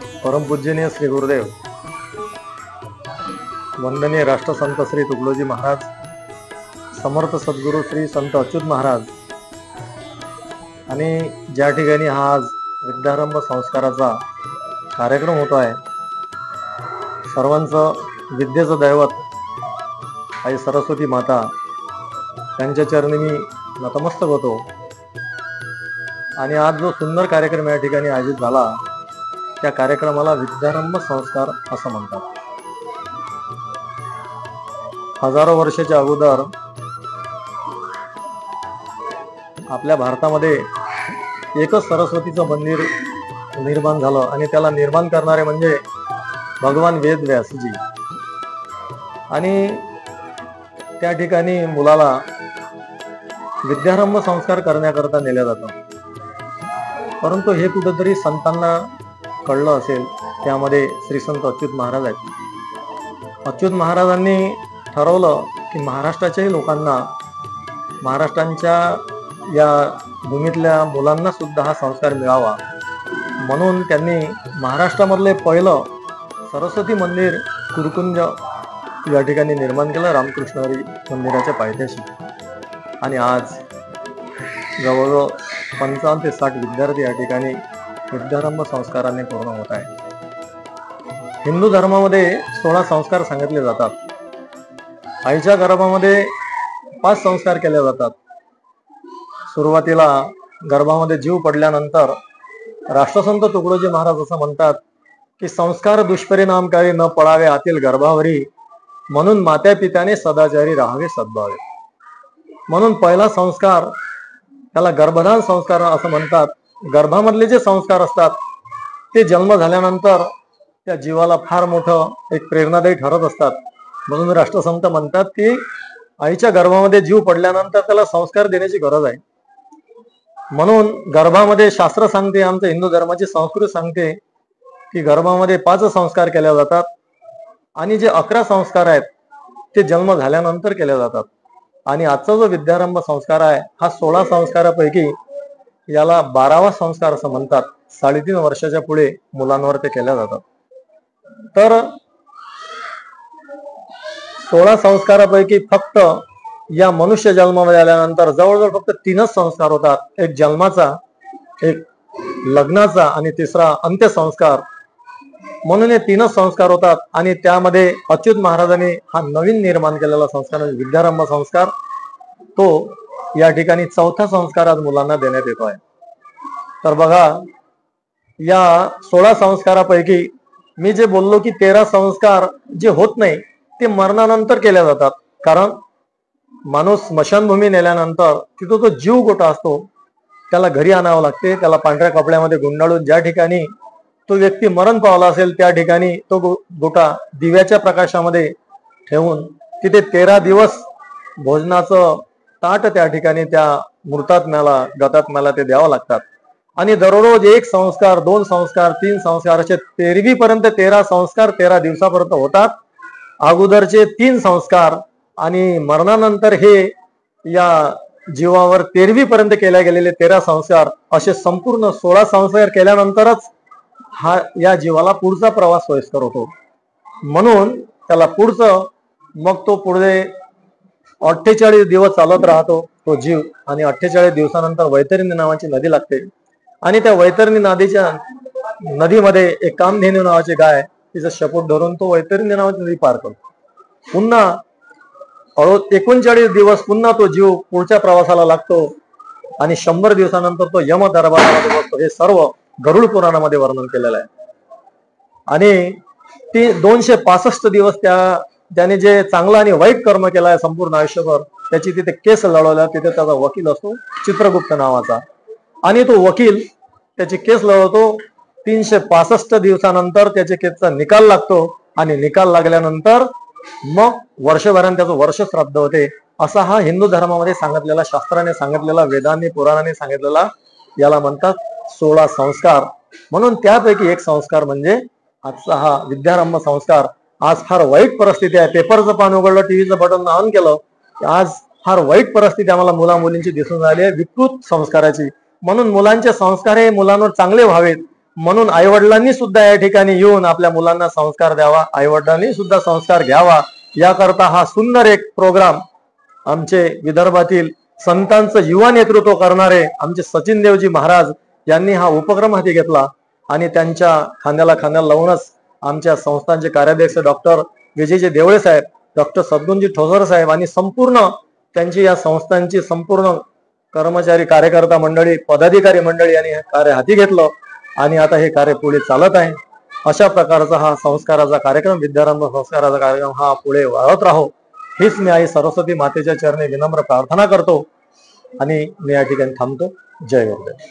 परमपूजनीय श्री गुरुदेव, वंदनीय राष्ट्रसंत श्री तुकडोजी महाराज, समर्थ सद्गुरू श्री संत अच्युत महाराज आणि ज्या ठिकाणी हा आज विद्यारंभ संस्काराचा कार्यक्रम होतो आहे, सर्वांचं विद्येचं दैवत आई सरस्वती माता त्यांच्या चरणी मी नतमस्तक होतो. आणि आज जो सुंदर कार्यक्रम या ठिकाणी आयोजित झाला, त्या कार्यक्रमाला विद्यारंभ संस्कार असं म्हणतात. हजारो वर्षाच्या अगोदर आपल्या भारतामध्ये एकच सरस्वतीचं मंदिर निर्माण झालं आणि त्याला निर्माण करणारे म्हणजे भगवान वेदव्यासजी. आणि त्या ठिकाणी मुलाला विद्यारंभ संस्कार करण्याकरता नेलं जातं. परंतु हे कुठेतरी संतांना कळलं असेल, त्यामध्ये श्री संत अच्युत महाराज आहेत. अच्युत महाराजांनी ठरवलं की महाराष्ट्राच्याही लोकांना, महाराष्ट्रांच्या या भूमीतल्या मुलांना सुद्धा हा संस्कार मिळावा, म्हणून त्यांनी महाराष्ट्रामधले पहिलं सरस्वती मंदिर कुरकुंज या ठिकाणी निर्माण केलं, रामकृष्ण हरी मंदिराच्या पायथ्याशी. आणि आज जवळजवळ 55 ते 60 विद्यार्थी या ठिकाणी विद्यारंभ संस्काराने पूर्ण होत आहे. हिंदू धर्मामध्ये 16 संस्कार सांगितले जातात. आईच्या गर्भामध्ये 5 संस्कार केले जातात. सुरुवातीला गर्भामध्ये जीव पडल्यानंतर राष्ट्रसंत तुकडोजी महाराज असं म्हणतात की संस्कार दुष्परिणामकारी न पडावे आतील गर्भावरी, म्हणून मात्या पित्याने सदाचारी राहावे सद्भावे. म्हणून पहिला संस्कार त्याला गर्भधान संस्कार असं म्हणतात. गर्भामधले जे संस्कार असतात ते जन्म झाल्यानंतर त्या जीवाला फार मोठं एक प्रेरणादायी ठरत असतात. म्हणून राष्ट्रसंत म्हणतात की आईच्या गर्भामध्ये जीव पडल्यानंतर त्याला संस्कार देण्याची गरज आहे. म्हणून गर्भामध्ये शास्त्र सांगते, आमच्या हिंदू धर्माची संस्कृती सांगते की गर्भामध्ये 5 संस्कार केले जातात आणि जे 11 संस्कार आहेत ते जन्म झाल्यानंतर केले जातात. आणि आजचा जो विद्यारंभ संस्कार आहे हा 16 संस्कारापैकी याला 12वा संस्कार असं म्हणतात. 3.5 वर्षाच्या पुढे मुलांवर ते केल्या जातात. तर 16 संस्कारापैकी फक्त या मनुष्य जन्मामध्ये आल्यानंतर जवळजवळ फक्त 3च संस्कार होतात. एक जन्माचा, एक लग्नाचा आणि तिसरा अंत्यसंस्कार. म्हणून हे 3च संस्कार होतात. आणि त्यामध्ये अच्युत महाराजांनी हा नवीन निर्माण केलेला संस्कार म्हणजे विद्यारंभ संस्कार, तो या ठिकाणी 4था संस्कार आज मुलांना देण्यात येतो आहे. तर बघा, या 16 संस्कारापैकी मी जे बोललो की 13 संस्कार जे होत नाही ते मरणानंतर केले जातात. कारण माणूस स्मशानभूमी नेल्यानंतर तिथं तो जीव गोटा असतो, त्याला घरी आणावं लागते. त्याला पांढऱ्या कपड्यामध्ये गुंडाळून ज्या ठिकाणी तो व्यक्ती मरण पावला असेल त्या ठिकाणी तो गोटा दिव्याच्या प्रकाशामध्ये ठेवून तिथे 13 दिवस भोजनाचं ताट त्या ठिकाणी त्या मृतात्म्याला, गतात्म्याला ते द्यावं लागतात. आणि दररोज 1 संस्कार, 2 संस्कार, 3 संस्कार असे 13वी पर्यंत 13 संस्कार 13 दिवसापर्यंत होतात. अगोदरचे 3 संस्कार आणि मरणानंतर हे या जीवावर 13वी पर्यंत केल्या गेलेले 13 संस्कार असे संपूर्ण 16 संस्कार केल्यानंतरच हा या जीवाला पुढचा प्रवास सोयीस्कर होतो. म्हणून त्याला पुढचं, मग तो पुढे 48 दिवस चालत राहतो तो जीव. आणि 48 दिवसानंतर वैतरणी नावाची नदी लागते. आणि त्या वैतरणी नदीमध्ये एक कामधेनू नावाची गाय, तिचं शपूट धरून तो वैतरणी नावाची नदी पार करतो. पुन्हा 39 दिवस पुन्हा तो जीव पुढच्या प्रवासाला लागतो. आणि 100 दिवसानंतर तो यम दरबारामध्ये बसतो. हे सर्व गरुड पुराणामध्ये वर्णन केलेलं आहे. आणि ते 265 दिवस त्याने जे चांगलं आणि वाईट कर्म केलं आहे संपूर्ण आयुष्यभर, त्याची तिथे केस लढवल्या. तिथे त्याचा वकील असतो चित्रगुप्त नावाचा. आणि तो वकील त्याची केस लढवतो. 365 दिवसानंतर त्याच्या केसचा निकाल लागतो. आणि निकाल लागल्यानंतर मग वर्षभराने त्याचं वर्ष श्राद्ध होते. असा हा हिंदू धर्मामध्ये सांगितलेला, शास्त्राने सांगितलेला, वेदांनी पुराणाने सांगितलेला, याला म्हणतात 16 संस्कार. म्हणून त्यापैकी एक संस्कार म्हणजे आजचा हा विद्यारंभ संस्कार. आज फार वाईट परिस्थिती आहे. पेपरचं पान उघडलं, टीव्हीचं बटन ऑन केलं, आज फार वाईट परिस्थिती आम्हाला मुला मुलींची दिसून राहिली आहे, विकृत संस्काराची. म्हणून मुलांचे संस्कार हे मुलांवर चांगले व्हावेत म्हणून आईवडिलांनी सुद्धा या ठिकाणी येऊन आपल्या मुलांना संस्कार द्यावा, आईवडिलांनी सुद्धा संस्कार घ्यावा, याकरता हा सुंदर एक प्रोग्राम आमचे विदर्भातील संतांचं युवा नेतृत्व करणारे आमचे सचिन देवजी महाराज यांनी हा उपक्रम हाती घेतला आणि त्यांच्या खांद्याला खांद्याला लावूनच आमच्या संस्थांचे कार्याध्यक्ष डॉक्टर विजयजी देवळे साहेब, डॉक्टर सद्गुणजी ठोसर साहेब आणि संपूर्ण त्यांची या संस्थांची संपूर्ण कर्मचारी, कार्यकर्ता मंडळी, पदाधिकारी मंडळी यांनी हे कार्य हाती घेतलं आणि आता हे कार्य पुढे चालत आहे. अशा प्रकारचा हा संस्काराचा कार्यक्रम, विद्यारंभ संस्काराचा कार्यक्रम हा पुढे वाढत राहो, हीच मी आई सरस्वती मातेच्या चरणी विनम्र प्रार्थना करतो आणि मी या ठिकाणी थांबतो. जय गुरुदेव.